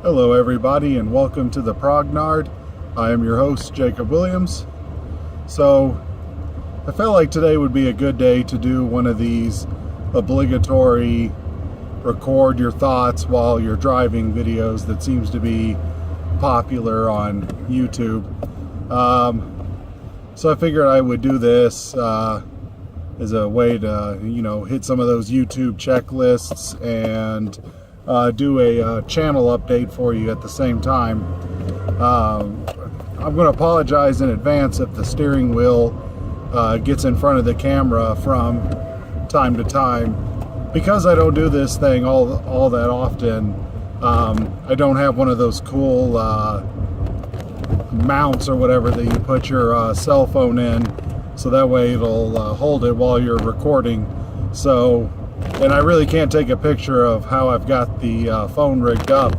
Hello everybody and welcome to the Prognard. I am your host Jacob Williams. So I felt like today would be a good day to do one of these obligatory record your thoughts while you're driving videos that seems to be popular on YouTube. So I figured I would do this as a way to, hit some of those YouTube checklists and do a channel update for you at the same time. I'm going to apologize in advance if the steering wheel gets in front of the camera from time to time. Because I don't do this thing all that often, I don't have one of those cool mounts or whatever that you put your cell phone in, so that way it'll hold it while you're recording. So, and I really can't take a picture of how I've got the phone rigged up,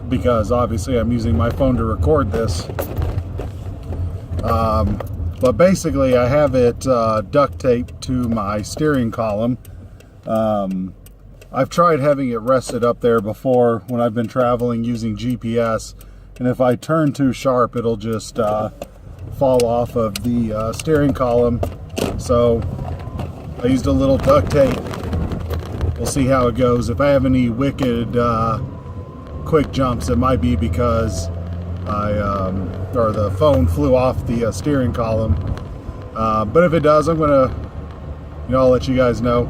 because obviously I'm using my phone to record this. But basically I have it duct taped to my steering column. I've tried having it rested up there before when I've been traveling using GPS, and if I turn too sharp it'll just fall off of the steering column. So I used a little duct tape. We'll see how it goes. If I have any wicked quick jumps, it might be because the phone flew off the steering column. But if it does, I'm gonna, I'll let you guys know.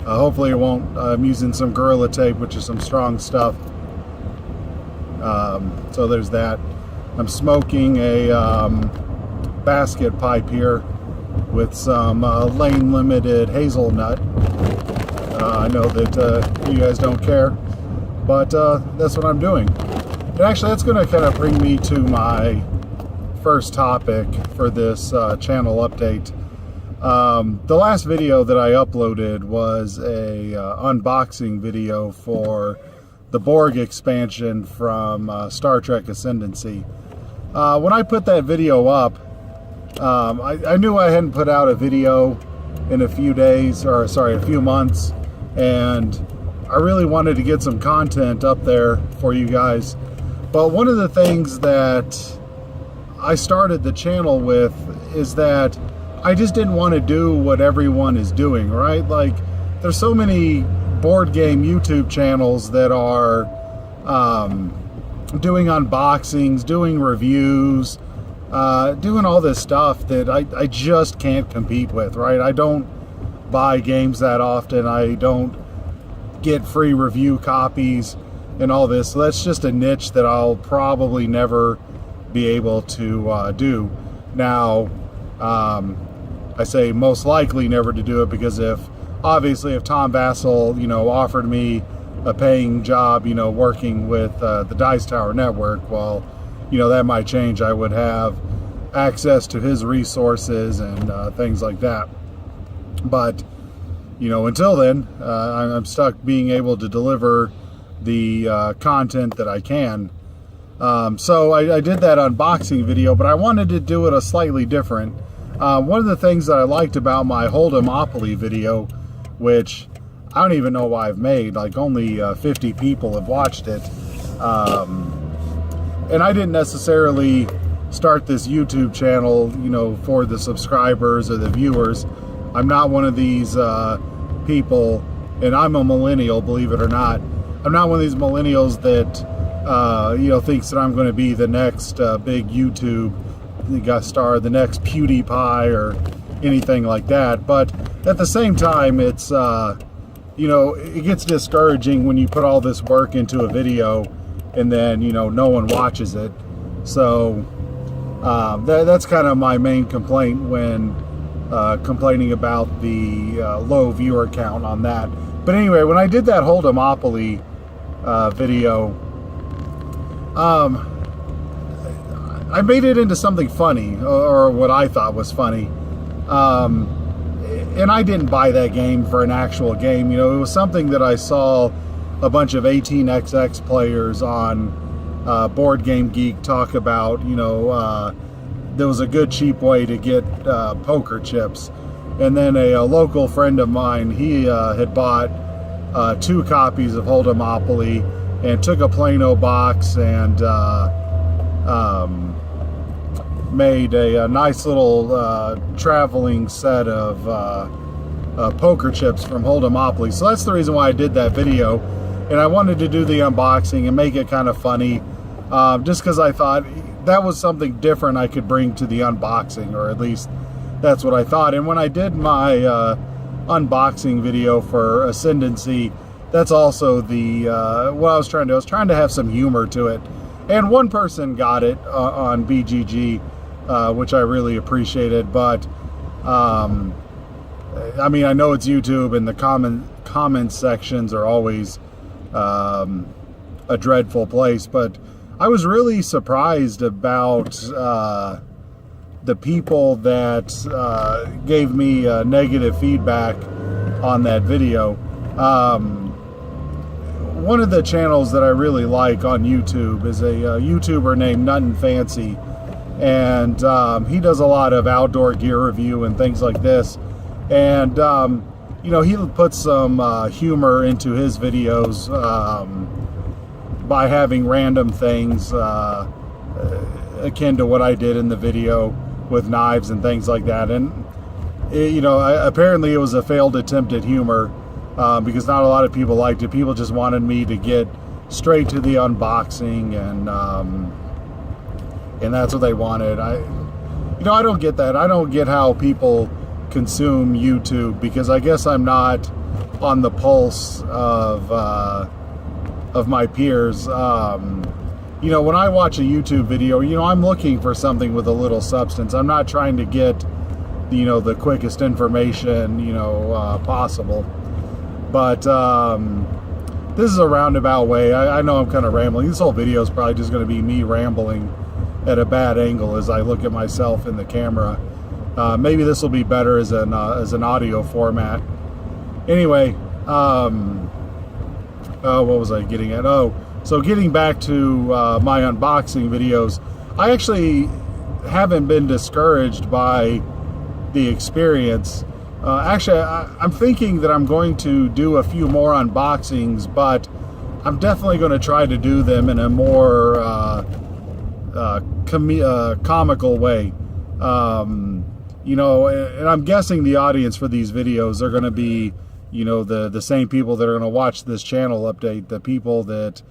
Hopefully it won't. I'm using some Gorilla Tape, which is some strong stuff. So there's that. I'm smoking a basket pipe here with some lane limited hazelnut. I know that you guys don't care, but that's what I'm doing. And actually that's going to kind of bring me to my first topic for this channel update. The last video that I uploaded was a unboxing video for the Borg expansion from Star Trek Ascendancy. When I put that video up, I knew I hadn't put out a video in a few months, and I really wanted to get some content up there for you guys. But one of the things that I started the channel with is that I just didn't want to do what everyone is doing, right? Like, there's so many board game YouTube channels that are doing unboxings, doing reviews, doing all this stuff that I just can't compete with, right? I don't buy games that often. I don't get free review copies and all this. So that's just a niche that I'll probably never be able to do. Now, I say most likely never to do it because if Tom Vassell, offered me a paying job, working with the Dice Tower Network, well, that might change. I would have access to his resources and things like that. But, until then, I'm stuck being able to deliver the content that I can. So I did that unboxing video, but I wanted to do it a slightly different. One of the things that I liked about my Holdomopoly video, which I don't even know why I've made, like only 50 people have watched it. And I didn't necessarily start this YouTube channel, for the subscribers or the viewers. I'm not one of these people, and I'm a millennial, believe it or not. I'm not one of these millennials that, thinks that I'm going to be the next big YouTube star, the next PewDiePie or anything like that. But at the same time, it's, it gets discouraging when you put all this work into a video and then, no one watches it. So that's kind of my main complaint when complaining about the low viewer count on that. But anyway, when I did that Holdomopoly video, I made it into something funny, or what I thought was funny. And I didn't buy that game for an actual game. It was something that I saw a bunch of 18xx players on Board Game Geek talk about. There was a good cheap way to get poker chips. And then a local friend of mine, he had bought 2 copies of Holdomopoly and took a plain old box and made a nice little traveling set of poker chips from Holdomopoly. So that's the reason why I did that video, and I wanted to do the unboxing and make it kind of funny, just because I thought that was something different I could bring to the unboxing, or at least that's what I thought. And when I did my unboxing video for Ascendancy, that's also the what I was trying to do. I was trying to have some humor to it, and one person got it on BGG, which I really appreciated. But I mean, I know it's YouTube, and the comment sections are always a dreadful place, but I was really surprised about the people that gave me negative feedback on that video. One of the channels that I really like on YouTube is a YouTuber named Nuttin' Fancy, and he does a lot of outdoor gear review and things like this. And you know, he puts some humor into his videos by having random things akin to what I did in the video with knives and things like that. And you know, apparently it was a failed attempt at humor, because not a lot of people liked it. People just wanted me to get straight to the unboxing, and that's what they wanted. You know, I don't get that. I don't get how people consume YouTube, because I guess I'm not on the pulse of my peers. You know, when I watch a YouTube video, you know, I'm looking for something with a little substance. I'm not trying to get, you know, the quickest information, you know, possible. But this is a roundabout way. I know I'm kind of rambling. This whole video is probably just going to be me rambling at a bad angle as I look at myself in the camera. Maybe this will be better as an audio format. Anyway, what was I getting at? Oh, so getting back to my unboxing videos, I actually haven't been discouraged by the experience. Actually, I'm thinking that I'm going to do a few more unboxings, but I'm definitely going to try to do them in a more comical way. You know, and I'm guessing the audience for these videos are going to be, you know, the same people that are going to watch this channel update, the people that,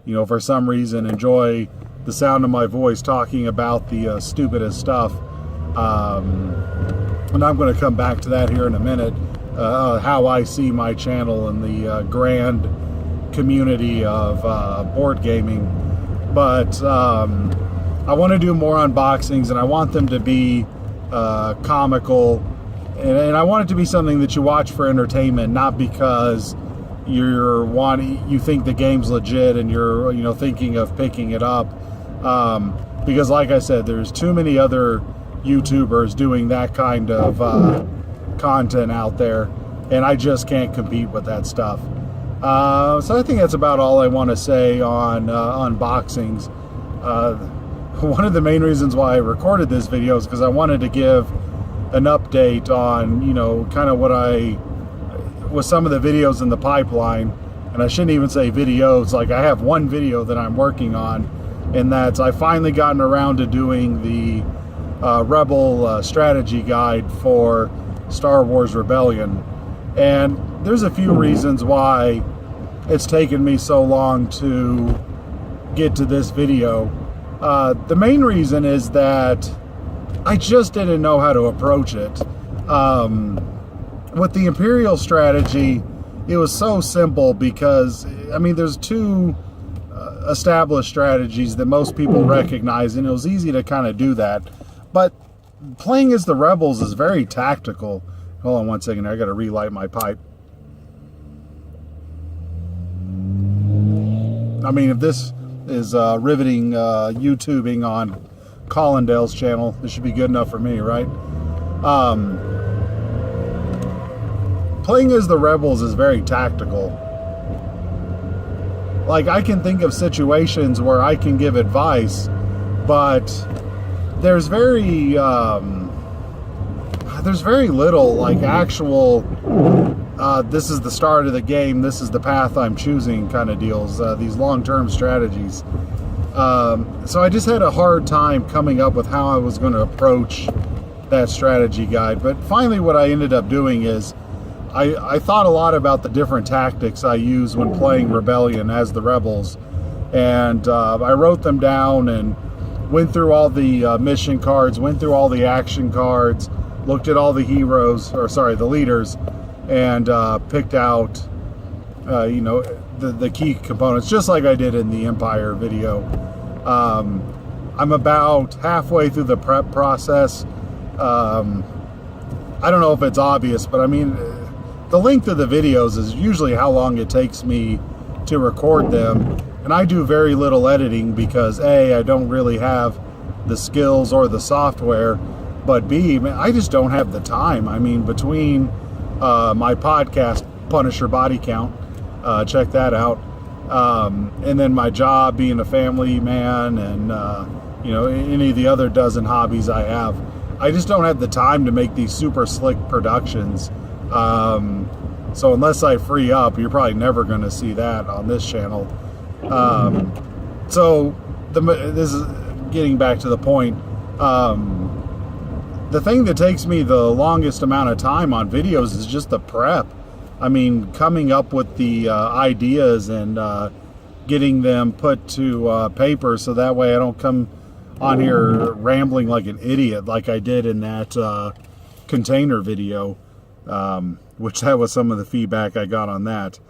you know, for some reason enjoy the sound of my voice talking about the stupidest stuff. And I'm going to come back to that here in a minute, how I see my channel and the grand community of board gaming. But I want to do more unboxings, and I want them to be comical, and I want it to be something that you watch for entertainment, not because you think the game's legit and you're, you know, thinking of picking it up. Because like I said, there's too many other YouTubers doing that kind of content out there, and I just can't compete with that stuff. So I think that's about all I want to say on unboxings. One of the main reasons why I recorded this video is because I wanted to give an update on, you know, kind of with some of the videos in the pipeline. And I shouldn't even say videos, like I have one video that I'm working on, and that's I finally gotten around to doing the Rebel strategy guide for Star Wars Rebellion. And there's a few reasons why it's taken me so long to get to this video. The main reason is that I just didn't know how to approach it. With the Imperial strategy, it was so simple because, I mean, there's two established strategies that most people recognize, and it was easy to kind of do that. But playing as the Rebels is very tactical. Hold on one second, I gotta relight my pipe. I mean, if this is riveting YouTubing on Collindale's channel, this should be good enough for me, right? Playing as the Rebels is very tactical. Like, I can think of situations where I can give advice, but there's very little like actual this is the start of the game, this is the path I'm choosing kind of deals, these long-term strategies. So I just had a hard time coming up with how I was going to approach that strategy guide. But finally what I ended up doing is I thought a lot about the different tactics I use when playing Rebellion as the Rebels, and I wrote them down and went through all the mission cards, went through all the action cards, looked at all the heroes, or sorry, the leaders, and picked out the key components, just like I did in the Empire video. I'm about halfway through the prep process. I don't know if it's obvious, but I mean, the length of the videos is usually how long it takes me to record them, and I do very little editing because A, I don't really have the skills or the software, but B, man, I just don't have the time. I mean, between my podcast, Punisher Body Count, check that out, and then my job, being a family man, and any of the other dozen hobbies I have, I just don't have the time to make these super slick productions. So unless I free up, you're probably never going to see that on this channel. So this is getting back to the point. The thing that takes me the longest amount of time on videos is just the prep. I mean, coming up with the ideas and getting them put to paper, so that way I don't come on here rambling like an idiot like I did in that container video, which that was some of the feedback I got on that.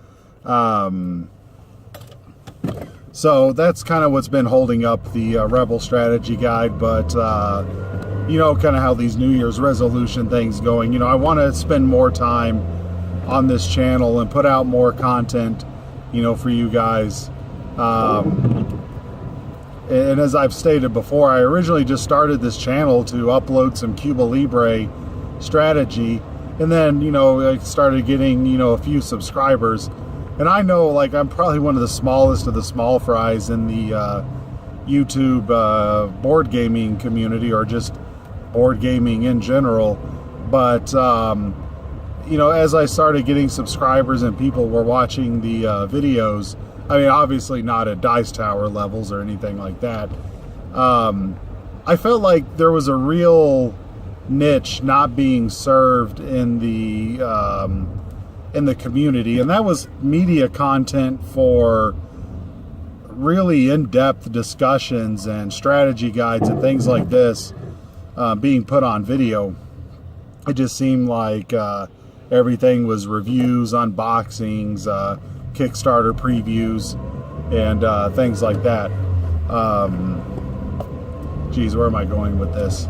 So that's kind of what's been holding up the Rebel strategy guide, but kind of how these New Year's resolution things going. I want to spend more time on this channel and put out more content, for you guys. And as I've stated before, I originally just started this channel to upload some Cuba Libre strategy, and then, I started getting, a few subscribers. And I know, like, I'm probably one of the smallest of the small fries in the YouTube board gaming community, or just board gaming in general. But, as I started getting subscribers and people were watching the videos, I mean, obviously not at Dice Tower levels or anything like that, I felt like there was a real niche not being served in the community, and that was media content for really in-depth discussions and strategy guides and things like this being put on video. It just seemed like everything was reviews, unboxings, Kickstarter previews, and things like that. Geez, where am I going with this?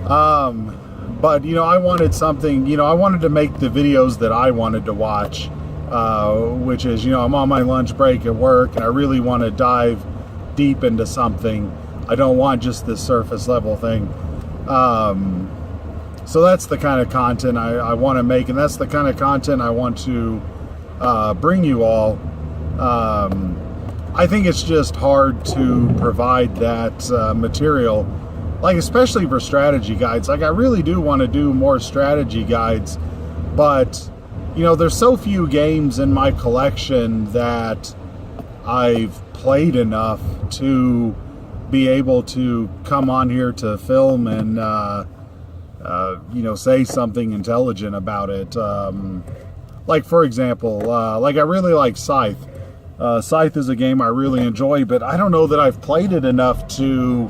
But, I wanted something, I wanted to make the videos that I wanted to watch, which is, I'm on my lunch break at work, and I really want to dive deep into something. I don't want just this surface level thing. So that's the kind of content I want to make, and that's the kind of content I want to bring you all. I think it's just hard to provide that material, like, especially for strategy guides. Like, I really do want to do more strategy guides, but there's so few games in my collection that I've played enough to be able to come on here to film and say something intelligent about it. Like, for example, like, I really like Scythe. Scythe is a game I really enjoy, but I don't know that I've played it enough to,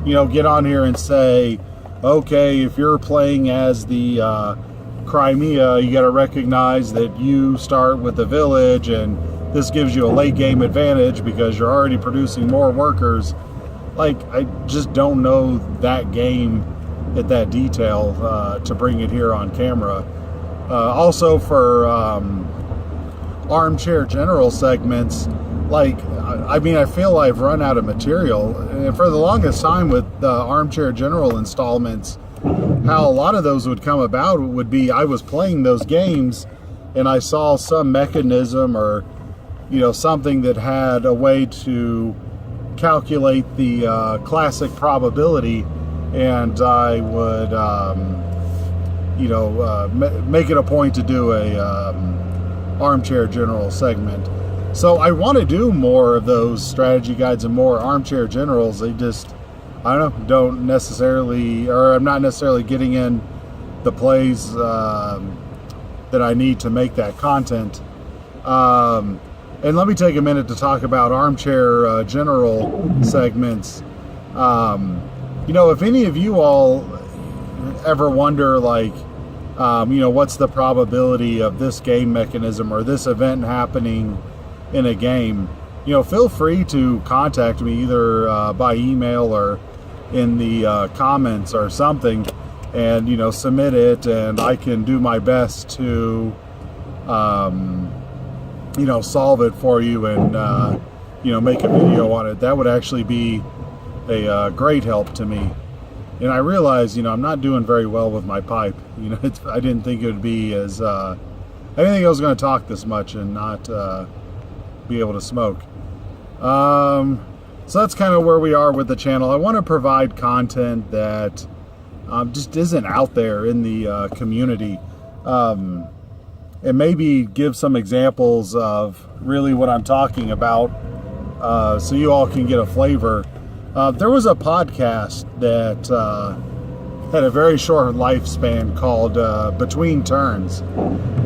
get on here and say, okay, if you're playing as the Crimea, you got to recognize that you start with the village, and this gives you a late game advantage because you're already producing more workers. Like, I just don't know that game at that detail to bring it here on camera. Also, for Armchair General segments, like, I mean, I feel I've run out of material. And for the longest time with the Armchair General installments, how a lot of those would come about would be I was playing those games and I saw some mechanism or, something that had a way to calculate the classic probability, and I would make it a point to do a armchair general segment. So I want to do more of those strategy guides and more armchair generals. They just, I don't necessarily, or I'm not necessarily getting in the plays that I need to make that content. And let me take a minute to talk about armchair general segments. If any of you all ever wonder, what's the probability of this game mechanism or this event happening in a game, feel free to contact me either by email or in the comments or something, and submit it, and I can do my best to solve it for you and make a video on it. That would actually be a great help to me. And I realize I'm not doing very well with my pipe. I didn't think it would be as I didn't think I was going to talk this much and not be able to smoke. So that's kind of where we are with the channel. I want to provide content that just isn't out there in the community, and maybe give some examples of really what I'm talking about, so you all can get a flavor. There was a podcast that had a very short lifespan called Between Turns.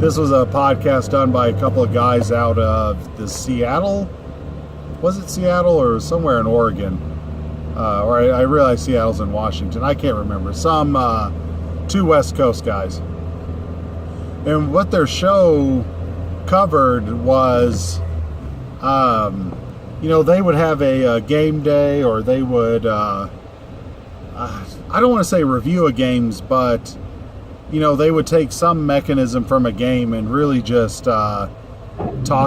This was a podcast done by a couple of guys out of the Seattle. Was it Seattle or somewhere in Oregon? Or I realize Seattle's in Washington. I can't remember. Some two West Coast guys. And what their show covered was, they would have a game day, or they would, I don't want to say review a games, but, they would take some mechanism from a game and really just talk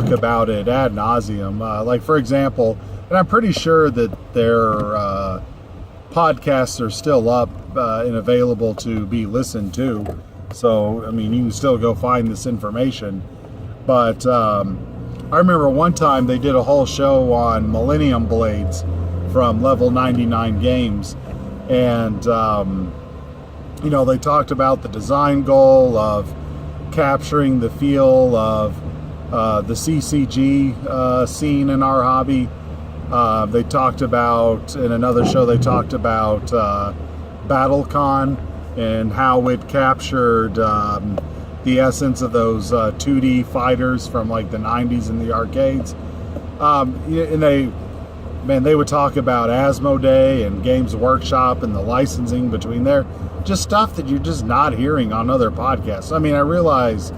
about it ad nauseum. Like, for example, and I'm pretty sure that their podcasts are still up and available to be listened to. So, you can still go find this information. But I remember one time they did a whole show on Millennium Blades from Level 99 Games. And, they talked about the design goal of capturing the feel of the CCG scene in our hobby. They talked about, in another show, they talked about BattleCon and how it captured the essence of those 2D fighters from like the 90s in the arcades. And they would talk about Asmodee and Games Workshop and the licensing between there. Just stuff that you're just not hearing on other podcasts. I realize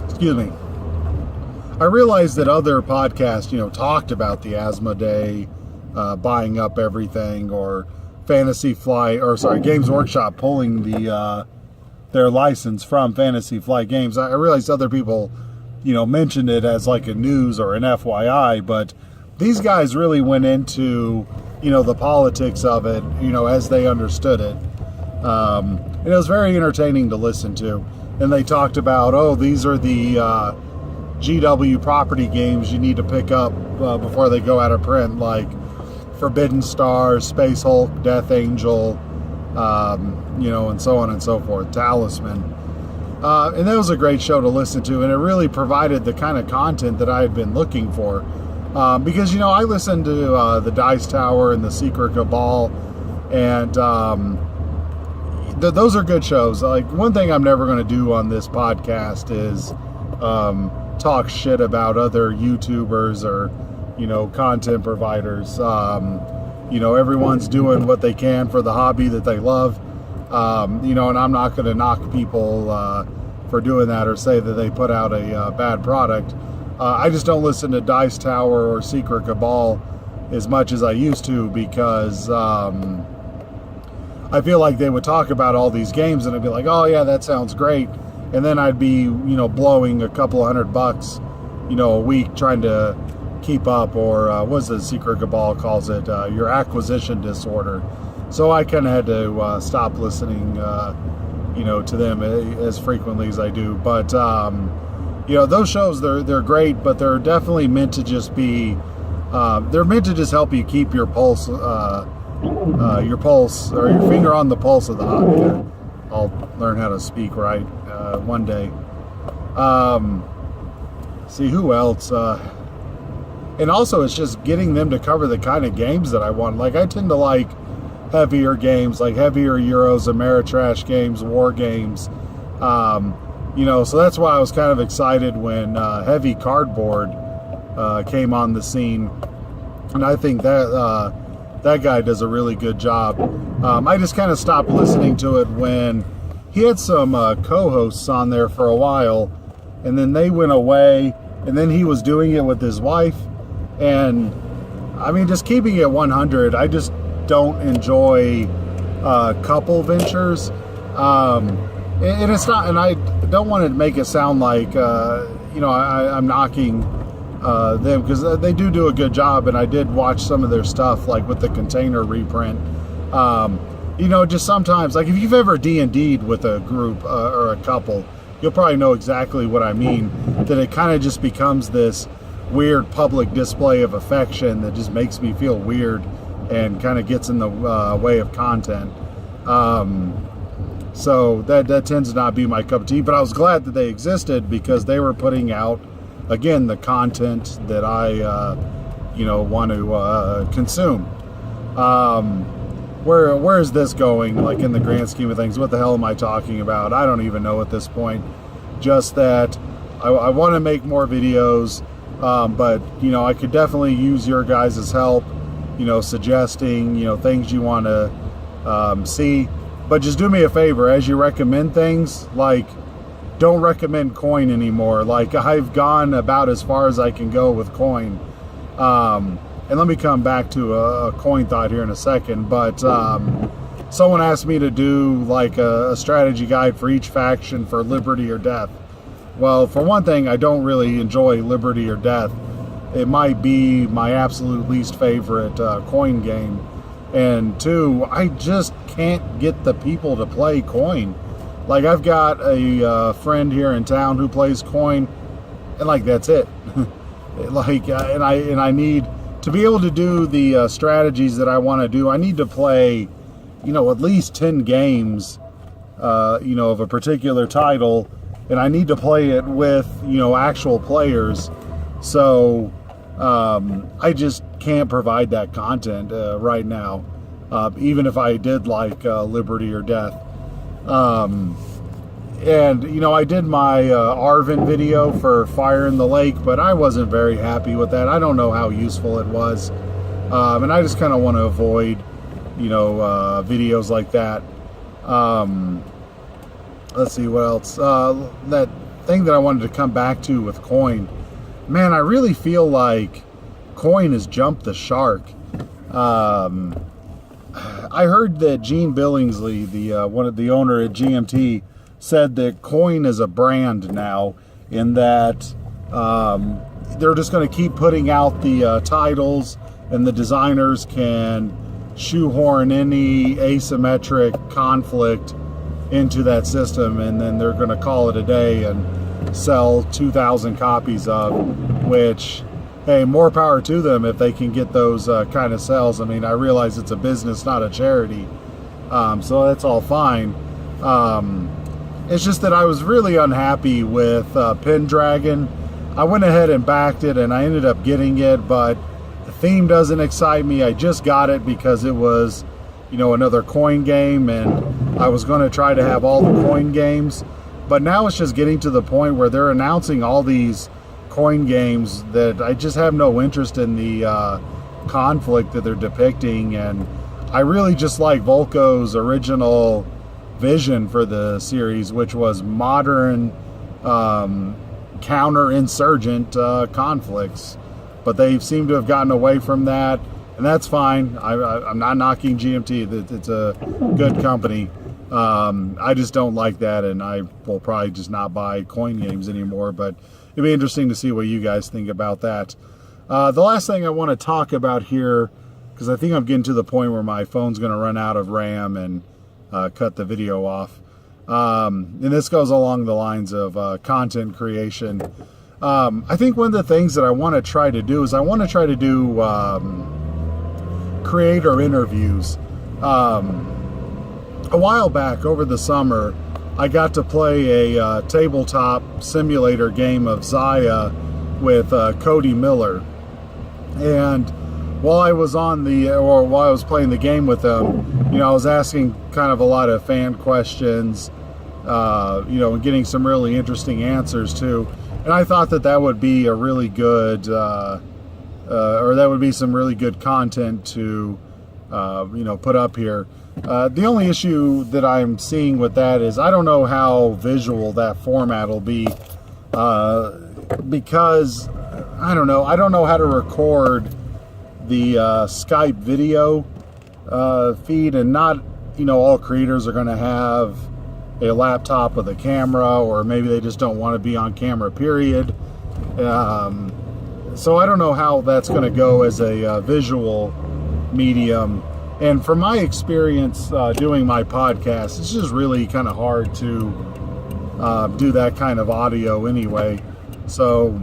excuse me. I realized that other podcasts, talked about the Asmodee buying up everything, or Games Workshop pulling their license from Fantasy Flight Games. I realized other people, mentioned it as like a news or an FYI, but these guys really went into, the politics of it, as they understood it. And it was very entertaining to listen to. And they talked about, these are the GW property games you need to pick up before they go out of print, like Forbidden Stars, Space Hulk, Death Angel, and so on and so forth, Talisman. And that was a great show to listen to, and it really provided the kind of content that I had been looking for. Because, I listened to the Dice Tower and the Secret Cabal, and those are good shows. Like, one thing I'm never going to do on this podcast is talk shit about other YouTubers or, content providers. Everyone's doing what they can for the hobby that they love. And I'm not going to knock people for doing that or say that they put out a bad product. I just don't listen to Dice Tower or Secret Cabal as much as I used to, because I feel like they would talk about all these games and I'd be like, oh yeah, that sounds great. And then I'd be, blowing a couple $100, a week trying to keep up, or what's the Secret Cabal calls it, your acquisition disorder. So I kind of had to stop listening, to them as frequently as I do. But, those shows, they're great, but they're definitely meant to just be, they're meant to just help you keep your pulse your pulse, or your finger on the pulse of the hobby. I'll learn how to speak right one day. See who else, and also it's just getting them to cover the kind of games that I want. Like, I tend to like heavier games, like heavier Euros, Ameritrash games, war games, you know, so that's why I was kind of excited when Heavy Cardboard came on the scene, and I think that that guy does a really good job. I just kind of stopped listening to it when he had some co-hosts on there for a while, and then they went away, and then he was doing it with his wife, and I mean, just keeping it 100, I just don't enjoy couple ventures, and it's not, and I don't want to make it sound like you know, I'm knocking them, because they do a good job, and I did watch some of their stuff, like with the container reprint. You know, just sometimes, like if you've ever D&D'd with a group or a couple, you'll probably know exactly what I mean, that it kind of just becomes this weird public display of affection that just makes me feel weird and kind of gets in the way of content. So that tends to not be my cup of tea, but I was glad that they existed, because they were putting out, again, the content that I, you know, want to consume. Where is this going, like, in the grand scheme of things? What the hell am I talking about? I don't even know at this point. Just that I want to make more videos, but, you know, I could definitely use your guys' help, you know, suggesting, you know, things you want to see. But just do me a favor, as you recommend things, like, don't recommend coin anymore. Like, I've gone about as far as I can go with coin. And let me come back to a coin thought here in a second. But someone asked me to do like a strategy guide for each faction for Liberty or Death. Well, for one thing, I don't really enjoy Liberty or Death. It might be my absolute least favorite coin game. And two, I just can't get the people to play coin. Like, I've got a friend here in town who plays coin, and like, that's it. Like, and I need to be able to do the strategies that I want to do. I need to play, you know, at least 10 games, you know, of a particular title, and I need to play it with, you know, actual players. So I just can't provide that content right now, even if I did like Liberty or Death. And, you know, I did my Arvin video for Fire in the Lake, but I wasn't very happy with that. I don't know how useful it was. And I just kind of want to avoid, you know, videos like that. Let's see what else. That thing that I wanted to come back to with coin. Man, I really feel like coin has jumped the shark. I heard that Gene Billingsley, the owner at GMT, said that coin is a brand now, in that they're just going to keep putting out the titles, and the designers can shoehorn any asymmetric conflict into that system, and then they're going to call it a day and sell 2,000 copies of, which, hey, more power to them if they can get those kind of sales. I mean, I realize it's a business, not a charity, so that's all fine. It's just that I was really unhappy with Pendragon. I went ahead and backed it, and I ended up getting it, but the theme doesn't excite me. I just got it because it was, you know, another coin game, and I was going to try to have all the coin games. But now it's just getting to the point where they're announcing all these coin games that I just have no interest in the conflict that they're depicting. And I really just like Volko's original vision for the series, which was modern counter-insurgent conflicts. But they seem to have gotten away from that, and that's fine. I'm not knocking GMT. It's a good company. I just don't like that, and I will probably just not buy coin games anymore. But it'd be interesting to see what you guys think about that. The last thing I want to talk about here, because I think I'm getting to the point where my phone's going to run out of RAM and cut the video off. And this goes along the lines of content creation. I think one of the things that I want to try to do is I want to try to do creator interviews. A while back, over the summer, I got to play a tabletop simulator game of Zaya with Cody Miller. And while I was playing the game with him, I was asking kind of a lot of fan questions, and getting some really interesting answers too. And I thought that would be a really good, or that would be some really good content to, put up here. The only issue that I'm seeing with that is I don't know how visual that format will be, because I don't know how to record the Skype video feed, and not all creators are going to have a laptop with a camera, or maybe they just don't want to be on camera, period. So I don't know how that's going to go as a visual medium. And from my experience doing my podcast, it's just really kind of hard to do that kind of audio anyway. So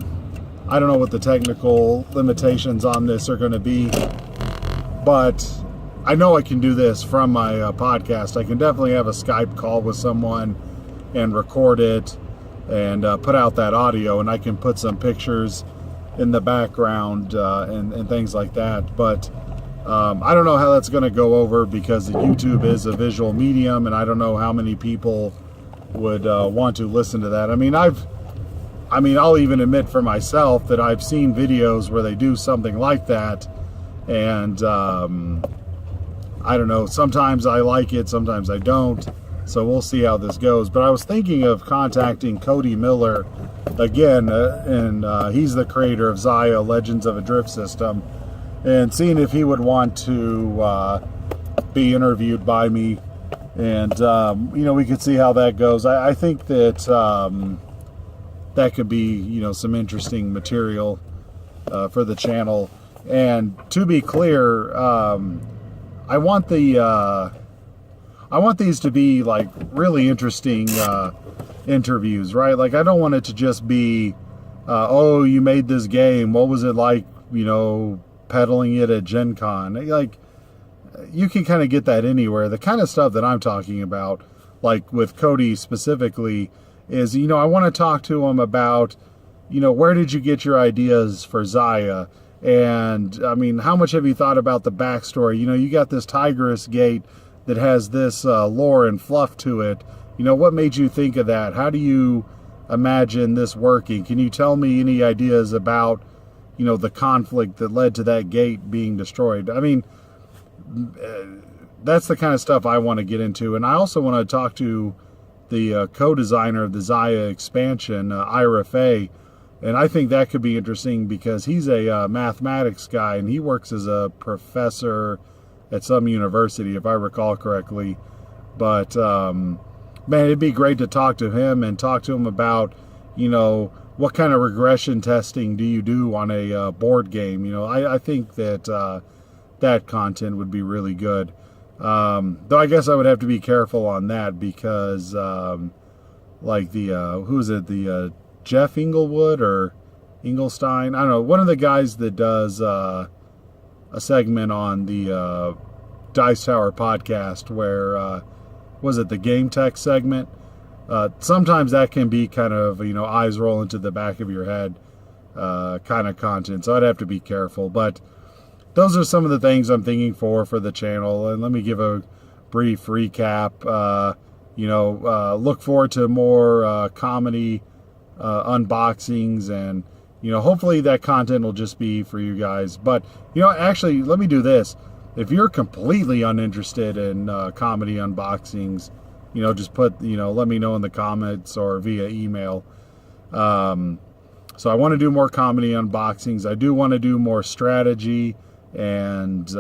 I don't know what the technical limitations on this are going to be, but I know I can do this from my podcast. I can definitely have a Skype call with someone and record it and put out that audio, and I can put some pictures in the background and things like that. But I don't know how that's going to go over, because YouTube is a visual medium, and I don't know how many people would want to listen to that. I'll even admit for myself that I've seen videos where they do something like that, and I don't know, sometimes I like it, sometimes I don't, so we'll see how this goes. But I was thinking of contacting Cody Miller again, and he's the creator of Zaya, Legends of a Drift System, and seeing if he would want to be interviewed by me, and we could see how that goes. I think that that could be some interesting material for the channel. And to be clear, I want these to be like really interesting interviews, right? Like, I don't want it to just be oh, you made this game, what was it like peddling it at Gen Con? Like, you can kind of get that anywhere. The kind of stuff that I'm talking about, like with Cody specifically, is I want to talk to him about where did you get your ideas for Zaya, and how much have you thought about the backstory? You got this Tigress gate that has this lore and fluff to it. What made you think of that? How do you imagine this working? Can you tell me any ideas about the conflict that led to that gate being destroyed? That's the kind of stuff I want to get into. And I also want to talk to the co-designer of the Zaya expansion, Ira Fay. And I think that could be interesting, because he's a mathematics guy, and he works as a professor at some university, if I recall correctly. But, man, it'd be great to talk to him and talk to him about, what kind of regression testing do you do on a board game? I think that that content would be really good. Though I guess I would have to be careful on that, because like the Jeff Inglewood or Inglestein, I don't know, one of the guys that does a segment on the Dice Tower podcast, where was it the Game Tech segment? Sometimes that can be kind of eyes roll into the back of your head kind of content, so I'd have to be careful. But those are some of the things I'm thinking for the channel. And let me give a brief recap. Look forward to more comedy unboxings, and hopefully that content will just be for you guys. But actually, let me do this. If you're completely uninterested in comedy unboxings, just let me know in the comments or via email. So I want to do more comedy unboxings. I do want to do more strategy and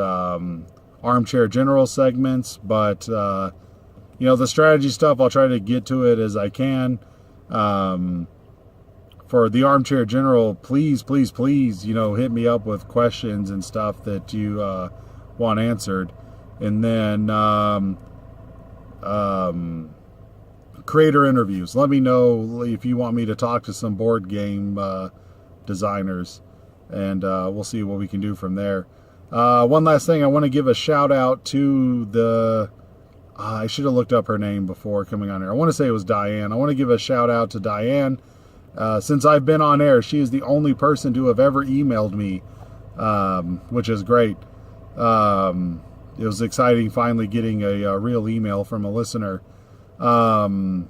armchair general segments, but the strategy stuff, I'll try to get to it as I can. For the armchair general, please hit me up with questions and stuff that you want answered. And then creator interviews, let me know if you want me to talk to some board game designers, and we'll see what we can do from there. One last thing, I want to give a shout out to the... I should have looked up her name before coming on here. I want to say it was Diane. I want to give a shout out to Diane. Since I've been on air, she is the only person to have ever emailed me, which is great. It was exciting finally getting a real email from a listener. And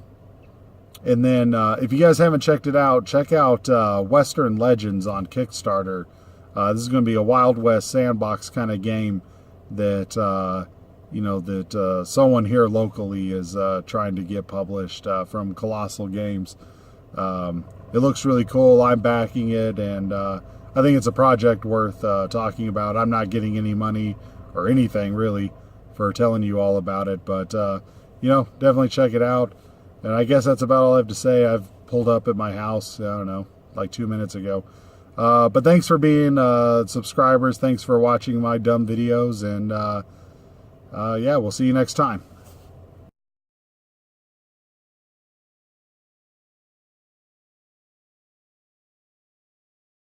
then if you guys haven't checked it out, check out Western Legends on Kickstarter. This is going to be a Wild West sandbox kind of game that someone here locally is trying to get published from Colossal Games. It looks really cool. I'm backing it, and I think it's a project worth talking about. I'm not getting any money or anything really for telling you all about it, but definitely check it out. And I guess that's about all I have to say. I've pulled up at my house, I don't know, like 2 minutes ago. But thanks for being subscribers. Thanks for watching my dumb videos, and we'll see you next time.